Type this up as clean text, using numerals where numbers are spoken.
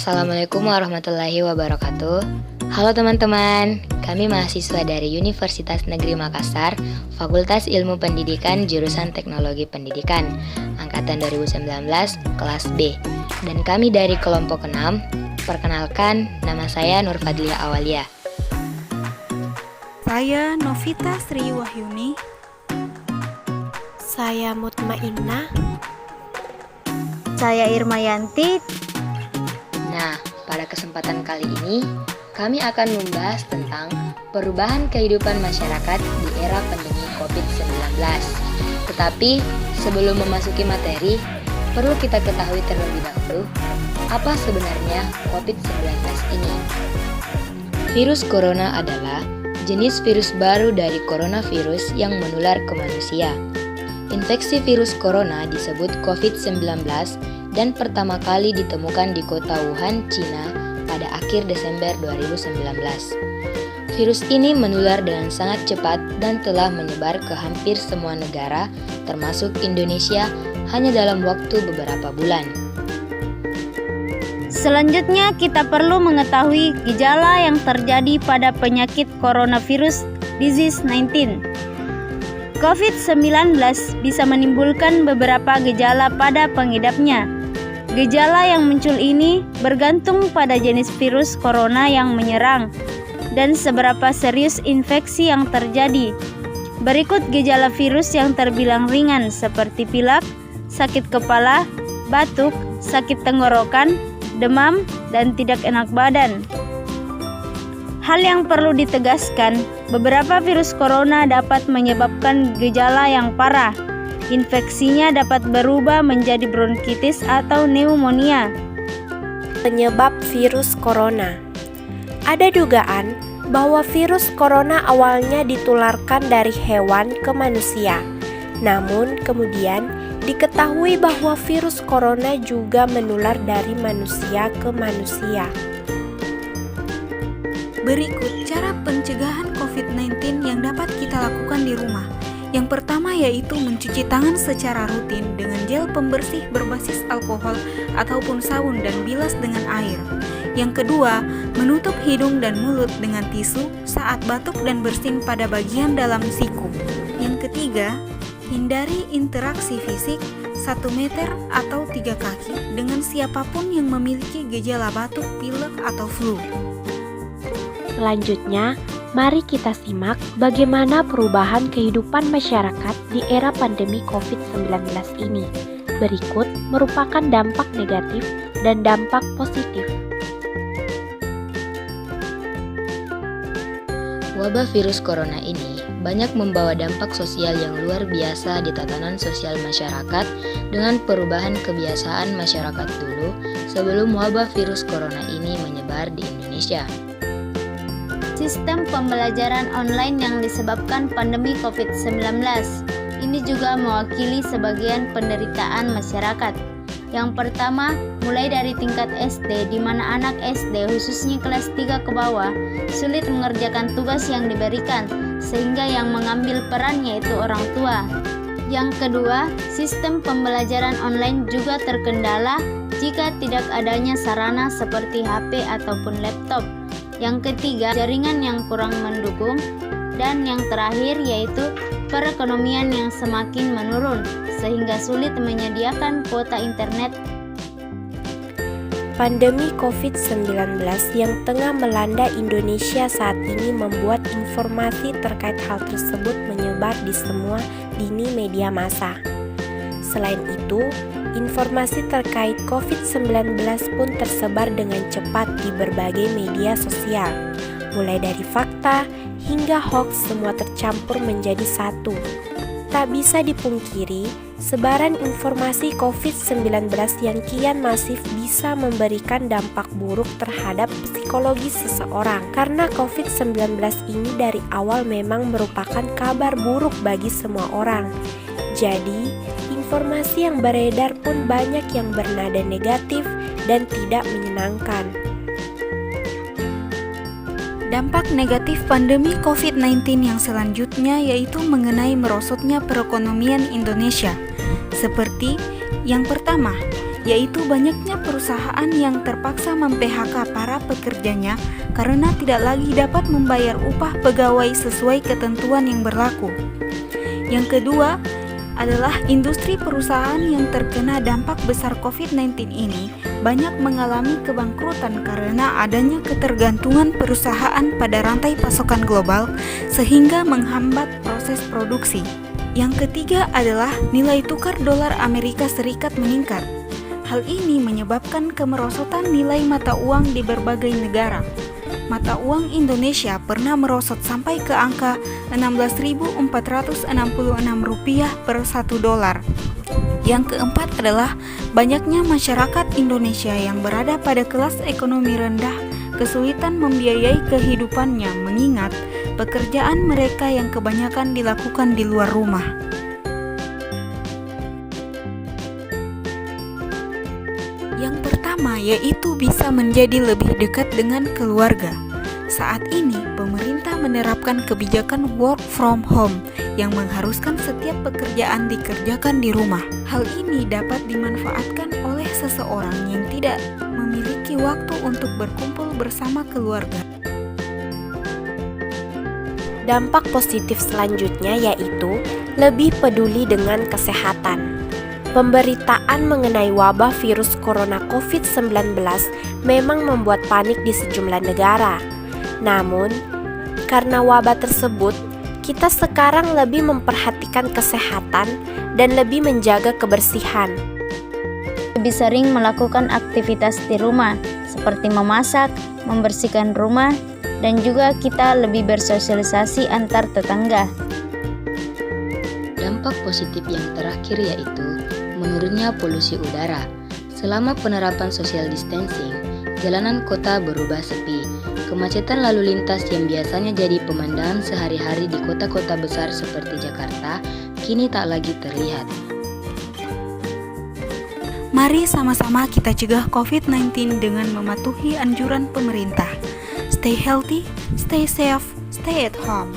Assalamualaikum warahmatullahi wabarakatuh. Halo teman-teman, kami mahasiswa dari Universitas Negeri Makassar, Fakultas Ilmu Pendidikan Jurusan Teknologi Pendidikan, Angkatan 2019, kelas B. Dan kami dari kelompok 6. Perkenalkan, nama saya Nur Fadlia Awalia. Saya Novita Sri Wahyuni. Saya Mutmainnah. Saya Irmayanti. Nah, pada kesempatan kali ini, kami akan membahas tentang perubahan kehidupan masyarakat di era pandemi COVID-19. Tetapi, sebelum memasuki materi, perlu kita ketahui terlebih dahulu, apa sebenarnya COVID-19 ini? Virus corona adalah jenis virus baru dari coronavirus yang menular ke manusia. Infeksi virus corona disebut COVID-19 dan pertama kali ditemukan di kota Wuhan, Cina pada akhir Desember 2019. Virus ini menular dengan sangat cepat dan telah menyebar ke hampir semua negara, termasuk Indonesia, hanya dalam waktu beberapa bulan. Selanjutnya kita perlu mengetahui gejala yang terjadi pada penyakit coronavirus disease 19. COVID-19 bisa menimbulkan beberapa gejala pada pengidapnya. Gejala yang muncul ini bergantung pada jenis virus corona yang menyerang dan seberapa serius infeksi yang terjadi. Berikut gejala virus yang terbilang ringan seperti pilek, sakit kepala, batuk, sakit tenggorokan, demam, dan tidak enak badan. Hal yang perlu ditegaskan, beberapa virus corona dapat menyebabkan gejala yang parah. Infeksinya dapat berubah menjadi bronkitis atau pneumonia. Penyebab virus corona. Ada dugaan bahwa virus corona awalnya ditularkan dari hewan ke manusia. Namun kemudian diketahui bahwa virus corona juga menular dari manusia ke manusia. Berikut cara pencegahan COVID-19 yang dapat kita lakukan di rumah. Yang pertama yaitu mencuci tangan secara rutin dengan gel pembersih berbasis alkohol ataupun sabun dan bilas dengan air. Yang kedua, menutup hidung dan mulut dengan tisu saat batuk dan bersin pada bagian dalam siku. Yang ketiga, hindari interaksi fisik 1 meter atau 3 kaki dengan siapapun yang memiliki gejala batuk, pilek, atau flu. Selanjutnya, mari kita simak bagaimana perubahan kehidupan masyarakat di era pandemi COVID-19 ini. Berikut merupakan dampak negatif dan dampak positif. Wabah virus corona ini banyak membawa dampak sosial yang luar biasa di tatanan sosial masyarakat dengan perubahan kebiasaan masyarakat dulu sebelum wabah virus corona ini menyebar di Indonesia. Sistem pembelajaran online yang disebabkan pandemi COVID-19 ini juga mewakili sebagian penderitaan masyarakat. Yang pertama, mulai dari tingkat SD di mana anak SD khususnya kelas 3 ke bawah sulit mengerjakan tugas yang diberikan sehingga yang mengambil peran yaitu orang tua. Yang kedua, sistem pembelajaran online juga terkendala jika tidak adanya sarana seperti HP ataupun laptop. Yang ketiga, jaringan yang kurang mendukung. Dan yang terakhir yaitu perekonomian yang semakin menurun sehingga sulit menyediakan kuota internet. Pandemi COVID-19 yang tengah melanda Indonesia saat ini membuat informasi terkait hal tersebut menyebar di semua lini media massa. Selain itu, informasi terkait COVID-19 pun tersebar dengan cepat di berbagai media sosial. Mulai dari fakta hingga hoax semua tercampur menjadi satu. Tak bisa dipungkiri, sebaran informasi COVID-19 yang kian masif bisa memberikan dampak buruk terhadap psikologis seseorang. Karena COVID-19 ini dari awal memang merupakan kabar buruk bagi semua orang. Jadi, informasi yang beredar pun banyak yang bernada negatif dan tidak menyenangkan. Dampak negatif pandemi COVID-19 yang selanjutnya yaitu mengenai merosotnya perekonomian Indonesia. Seperti yang pertama, yaitu banyaknya perusahaan yang terpaksa mem-PHK para pekerjanya karena tidak lagi dapat membayar upah pegawai sesuai ketentuan yang berlaku. Yang kedua adalah industri perusahaan yang terkena dampak besar COVID-19 ini banyak mengalami kebangkrutan karena adanya ketergantungan perusahaan pada rantai pasokan global sehingga menghambat proses produksi. Yang ketiga adalah nilai tukar dolar Amerika Serikat meningkat. Hal ini menyebabkan kemerosotan nilai mata uang di berbagai negara. Mata uang Indonesia pernah merosot sampai ke angka Rp16.466 per 1 dolar. Yang keempat adalah banyaknya masyarakat Indonesia yang berada pada kelas ekonomi rendah kesulitan membiayai kehidupannya mengingat pekerjaan mereka yang kebanyakan dilakukan di luar rumah. Yang pertama yaitu bisa menjadi lebih dekat dengan keluarga. Saat ini, pemerintah menerapkan kebijakan work from home yang mengharuskan setiap pekerjaan dikerjakan di rumah. Hal ini dapat dimanfaatkan oleh seseorang yang tidak memiliki waktu untuk berkumpul bersama keluarga. Dampak positif selanjutnya yaitu lebih peduli dengan kesehatan. Pemberitaan mengenai wabah virus corona COVID-19 memang membuat panik di sejumlah negara. Namun, karena wabah tersebut, kita sekarang lebih memperhatikan kesehatan dan lebih menjaga kebersihan. Lebih sering melakukan aktivitas di rumah, seperti memasak, membersihkan rumah, dan juga kita lebih bersosialisasi antar tetangga. Dampak positif yang terakhir yaitu menurunnya polusi udara. Selama penerapan social distancing, jalanan kota berubah sepi. Kemacetan lalu lintas yang biasanya jadi pemandangan sehari-hari di kota-kota besar seperti Jakarta, kini tak lagi terlihat. Mari sama-sama kita cegah COVID-19 dengan mematuhi anjuran pemerintah. Stay healthy, stay safe, stay at home.